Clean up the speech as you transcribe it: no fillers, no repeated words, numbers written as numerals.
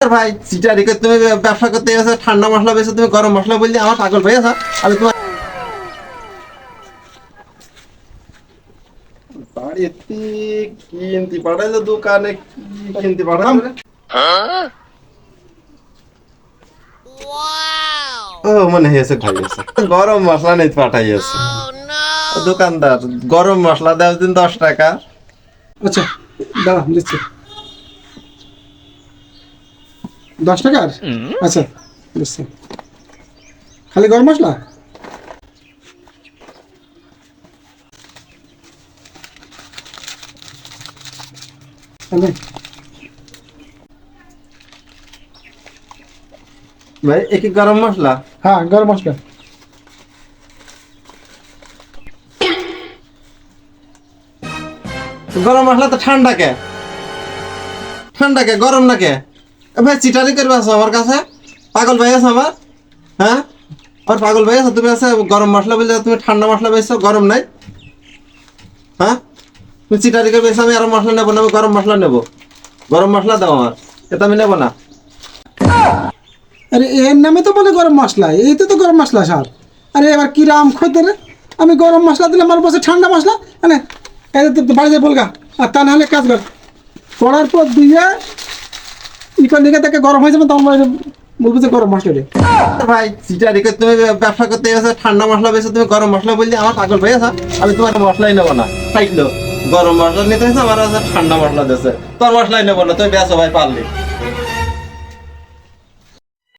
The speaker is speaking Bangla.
ভাই চিটারি করে তুমি ব্যবসা করতে গেছো, ঠান্ডা মশলা বেছো, তুমি গরম মশলা বললি আমার পাগল হয়ে গেছো। আমি তোমার বাড়িতে কিনতে পাঠাইলো, দোকানে কি কিনতে পাঠাইলো? ও মনে হয়েছে খাই গেছে, গরম মশলা নেই পাঠাইয়াছে দোকানদার। গরম মশলা দেওয়া দিন 10 টাকা। আচ্ছা দাঁড়া দিচ্ছি 10 টাকার। আচ্ছা দিচ্ছি, খালি গরম মশলা। ভাই এ কি গরম মশলা? হ্যাঁ গরম মশলা। গরম মশলা তো ঠান্ডা কে, ঠান্ডা কে, গরম না কে? এ ভাই চিটারি করবে আছো আমার কাছে? পাগল ভাই আছো আমার? হ্যাঁ আর পাগল ভাই আছো তুমি? আছে গরম মশলা বললে তুমি ঠান্ডা মশলা বেছো, গরম নাই? হ্যাঁ তুমি চিটারি করে বেছো, আমি আরো মশলা নেবো না, আমি গরম মশলা নেবো। গরম মশলা দাও আমার, এটা আমি নেবো না। আরে এর নামে তো বলে গরম মশলা, এইতে তো গরম মশলা স্যার। আরে এবার কি রাম খোঁজতে রে, আমি গরম মশলা দিলাম আমার বসে ঠান্ডা মশলা। মানে এই তো বাড়িতে বলগা, আর তা নাহলে কাজ কর পড়ার পর দিয়ে ইকন দিকে থেকে গরম হয়ে যাবে, তখন বলবো যে গরম মশলা রে। ভাই চিটারি করে তুমি ব্যবসা করতে গেছো, ঠান্ডা মশলা বেছো, তুমি গরম মশলা বললি আমার পাগল ভাই আছো। আমি তোমার মশলাই নেবো না, খাইলো গরম মশলা নিতে হয়েছে আমার, ঠান্ডা মশলা দিয়েছে, তোর মশলাই নেবো না, তুমি বেছো ভাই পারলি।